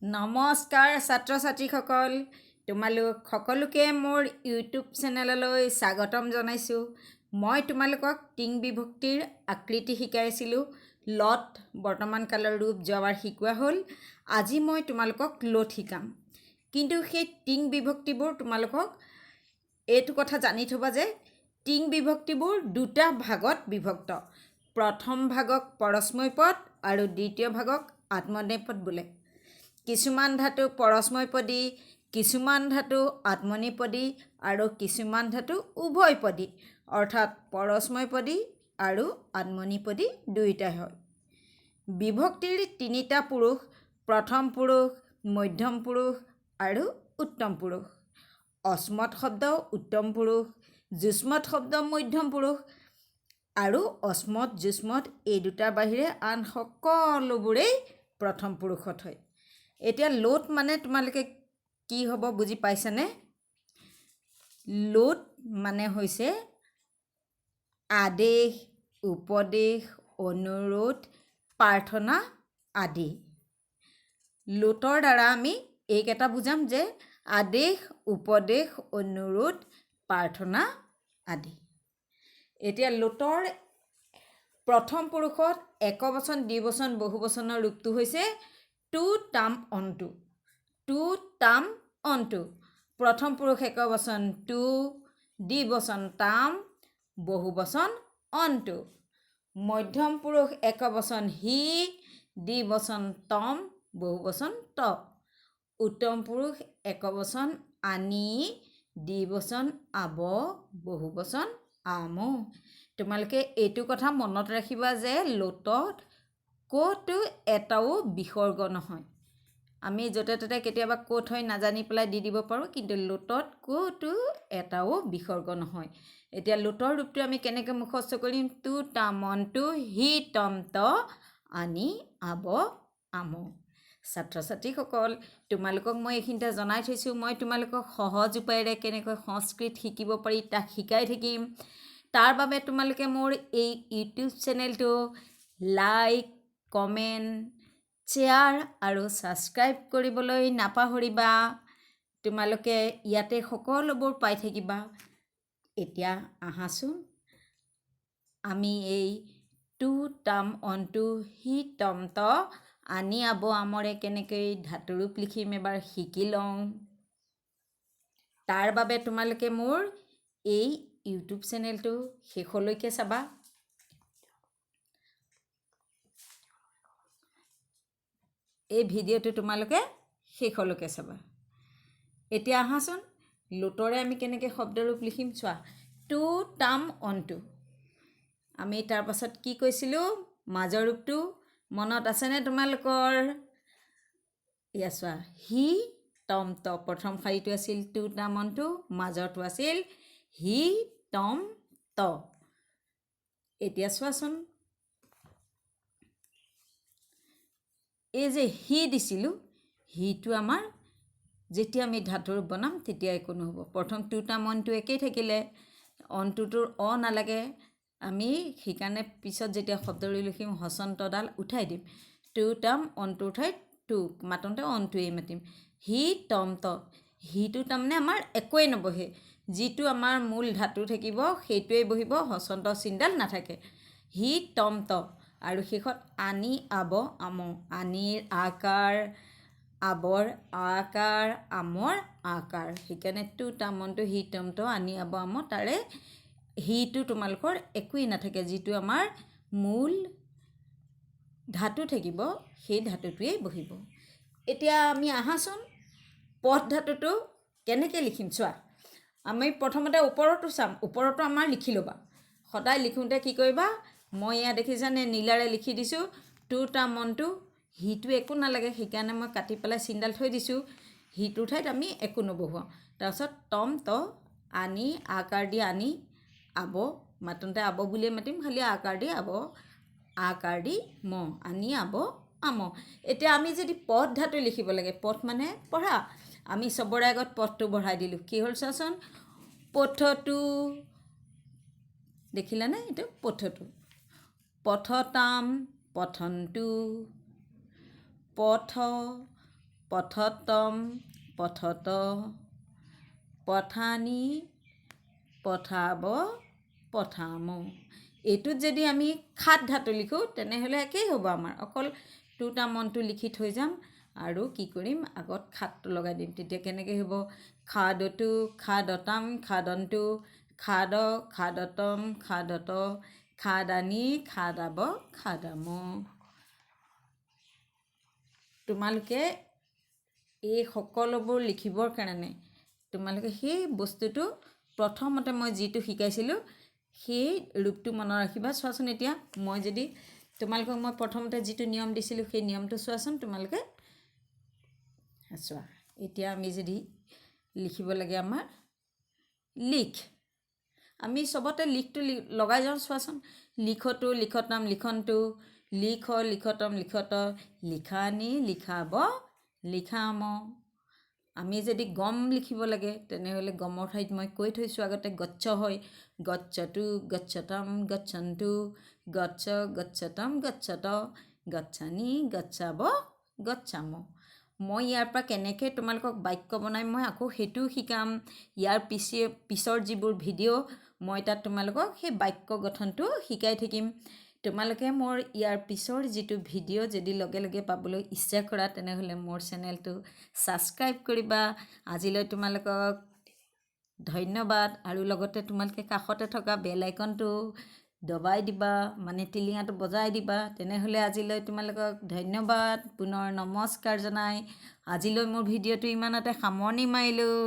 নমস্কাৰ ছাত্ৰ ছাত্ৰীসকল, তোমালোক সকলোকে মোৰ ইউটিউব চেনেললৈ স্বাগতম জনাইছোঁ। মই তোমালোকক টিং বিভক্তিৰ আকৃতি শিকাইছিলোঁ। লট বৰ্তমান কালৰ ৰূপ যোৱাবাৰ শিকোৱা হ'ল। আজি মই তোমালোকক লট শিকাম। কিন্তু সেই টিং বিভক্তিবোৰ তোমালোকক এইটো কথা জানি থবা যে টিং বিভক্তিবোৰ দুটা ভাগত বিভক্ত। প্ৰথম ভাগক পৰস্মৈ পদ আৰু দ্বিতীয় ভাগক আত্মনেপদ বোলে। কিছুমান ধাতু পৰস্মৈপদী, কিছুমান ধাতু আত্মনেপদী আৰু কিছুমান ধাতু উভয়পদী, অৰ্থাৎ পৰস্মৈপদী আৰু আত্মনেপদী দুয়োটাই হয়। বিভক্তিৰ তিনিটা পুৰুষ, প্ৰথম পুৰুষ, মধ্যম পুৰুষ আৰু উত্তম পুৰুষ। অস্মৎ শব্দ উত্তম পুৰুষ, যুষ্মৎ শব্দ মধ্যম পুৰুষ আৰু অস্মৎ যুষ্মৎ এই দুটাৰ বাহিৰে আন সকলোবোৰেই প্ৰথম পুৰুষত হয়। এতিয়া লোট মানে তোমালোকে কি হ'ব বুজি পাইছানে? লোট মানে হৈছে আদেশ, উপদেশ, অনুৰোধ, প্ৰাৰ্থনা আদি। লোটৰ দ্বাৰা আমি এইকেইটা বুজাম যে আদেশ, উপদেশ, অনুৰোধ, প্ৰাৰ্থনা আদি। এতিয়া লোটৰ প্ৰথম পুৰুষত একবচন, দ্বিবচন, বহুবচনৰ ৰূপটো হৈছে টু টাম অনটু। টু টাম অনটু। প্ৰথম পুৰুষ একবচন টু, দ্বিবচন টাম, বহুবচন অনটু। মধ্যম পুৰুষ একবচন হি, দ্বিবচন তম, বহুবচন ত। উত্তম পুৰুষ একবচন আনি, দ্বিবচন আব, বহুবচন আম। তোমালোকে এইটো কথা মনত ৰাখিবা যে লোটত ক'তো এটাও বিসৰ্গ নহয়। আমি য'তে ত'তে কেতিয়াবা ক'ত হয় নাজানি পেলাই দি দিব পাৰোঁ, কিন্তু লোটত ক'তো এটাও বিসৰ্গ নহয়। এতিয়া লোটৰ ৰূপটো আমি কেনেকৈ মুখস্থ কৰিম? টু টাম অনটু, হি তম ত, আনি আব আম। ছাত্ৰ ছাত্ৰীসকল, তোমালোকক মই এইখিনিতে জনাই থৈছোঁ, মই তোমালোকক সহজ উপায়েৰে কেনেকৈ সংস্কৃত শিকিব পাৰি তাক শিকাই থাকিম। তাৰ বাবে তোমালোকে মোৰ এই ইউটিউব চেনেলটো লাইক, কমেণ্ট, শ্বেয়াৰ আৰু ছাবস্ক্ৰাইব কৰিবলৈ নাপাহৰিবা। তোমালোকে ইয়াতে সকলোবোৰ পাই থাকিবা। এতিয়া আহাচোন আমি এই টু টাম অনটু, হি তম ত, আনি আব আমৰে কেনেকৈ ধাতুৰূপ লিখিম এবাৰ শিকি লওঁ। তাৰ বাবে তোমালোকে মোৰ এই ইউটিউব চেনেলটো শেষলৈকে চাবা। এই ভিডিঅ'টো তোমালোকে শেষলৈকে চাবা। এতিয়া আহাচোন লোটৰে আমি কেনেকৈ শব্দৰূপ লিখিম চোৱা। টু টাম অনটু। আমি তাৰ পাছত কি কৈছিলোঁ? মাজৰ ৰূপটো মনত আছেনে তোমালোকৰ? এয়া চোৱা, হি তম ত। প্ৰথম শাৰীটো আছিল টু টাম অনটু, মাজৰটো আছিল হি তম ত। এতিয়া চোৱাচোন, এই যে হি দিছিলোঁ, হিটো আমাৰ যেতিয়া আমি ধাতুৰূপ বনাম তেতিয়া একো নহ'ব। প্ৰথম টু টাম অনটু একেই থাকিলে, অনটুটোৰ অ নালাগে। আমি সেইকাৰণে পিছত যেতিয়া শব্দৰূপ লিখিম হচন্তডাল উঠাই দিম। টু টাম অনটুৰ ঠাইত টু মাতোঁতে অনটুৱেই মাতিম। হি তম ত। হিটো তাৰমানে আমাৰ একোৱেই নবহে। যিটো আমাৰ মূল ধাতু থাকিব সেইটোৱেই বহিব, হচন্ত চিনডাল নাথাকে। হি তম ত। আৰু শেষত আনি আব আম। আনিৰ আকাৰ, আবৰ আকাৰ, আমৰ আকাৰ। সেইকাৰণে টু টাম অনটু, হি তম ত, আনি আব আম। তাৰে হিটো তোমালোকৰ একোৱেই নাথাকে। যিটো আমাৰ মূল ধাতু থাকিব সেই ধাতুটোৱেই বহিব। এতিয়া আমি আহাচোন পদ ধাতুটো কেনেকৈ লিখিম চোৱা। আমি প্ৰথমতে ওপৰতো চাম। ওপৰতো আমাৰ লিখি ল'বা। সদায় লিখোঁতে কি কৰিবা? মই এয়া দেখিছানে নীলাৰে লিখি দিছোঁ টু টাম অনটু। হিটো একো নালাগে, সেইকাৰণে মই কাটি পেলাই চিনডাল থৈ দিছোঁ। হিটোৰ ঠাইত আমি একো নবহুৱাওঁ। তাৰপিছত তম ত, আনি আকাৰ দি আনি আব, মাতোঁতে আব বুলিয়ে মাতিম, খালি আকাৰ দি আব, আকাৰ দি ম, আনি আব আম। এতিয়া আমি যদি পদ ধাতু লিখিব লাগে, পদ মানে পঢ়া, আমি চবৰে আগত পদটো বঢ়াই দিলোঁ। কি হ'ল চোৱাচোন, পথটো। দেখিলানে? এইটো পথটো। পথতাম, পঠন্তু, পথ, পথতম পথত পঠানি পঠাব পঠাম এইটোত যদি আমি খাট ধাতু লিখোঁ তেনেহ'লে একেই হ'ব আমাৰ অকল টুটা মনটো লিখি থৈ যাম আৰু কি কৰিম আগত খাটটো লগাই দিম তেতিয়া কেনেকৈ হ'ব খাদতু খাদতাম খাদন্তু খাদ খাদতম খাদত খাদানি খাদাব খাদাম তোমালোকে এই সকলোবোৰ লিখিবৰ কাৰণে তোমালোকে সেই বস্তুটো প্ৰথমতে মই যিটো শিকাইছিলোঁ সেই ৰূপটো মনত ৰাখিবা চোৱাচোন এতিয়া মই যদি তোমালোকক মই প্ৰথমতে যিটো নিয়ম দিছিলোঁ সেই নিয়মটো চোৱাচোন তোমালোকে চোৱা এতিয়া আমি যদি লিখিব লাগে আমাৰ লিখ আমি চবতে লিখটো লগাই যাওঁ চোৱাচোন লিখতো লিখতাম লিখনটো লিখ লিখতম লিখত লিখানি লিখাব লিখাম আমি যদি গম লিখিব লাগে তেনেহ'লে গমৰ ঠাইত মই কৈ থৈছোঁ আগতে গচ্ছ হয় গচ্ছতু গচ্ছতম গচ্ছন্তু গচ্ছ গচ্ছতম গচ্ছত গচ্ছানি গচ্ছাব গচ্ছাম মই ইয়াৰ পৰা কেনেকৈ তোমালোকক বাক্য বনাই মই আকৌ সেইটোও শিকাম ইয়াৰ পিছৰ যিবোৰ ভিডিঅ' মই তাত তোমালোকক সেই বাক্য গঠনটো শিকাই থাকিম তোমালোকে মোৰ ইয়াৰ পিছৰ যিটো ভিডিঅ' যদি লগে লগে পাবলৈ ইচ্ছা কৰা তেনেহ'লে মোৰ চেনেলটো ছাবস্ক্ৰাইব কৰিবা আজিলৈ তোমালোকক ধন্যবাদ আৰু লগতে তোমালোকে কাষতে থকা বেল আইকনটো দবাই দিবা মানে টিলিঙাটো বজাই দিবা তেনেহ'লে আজিলৈ তোমালোকক ধন্যবাদ পুনৰ নমস্কাৰ জনাই আজিলৈ মোৰ ভিডিঅ'টো ইমানতে সামৰণি মাৰিলোঁ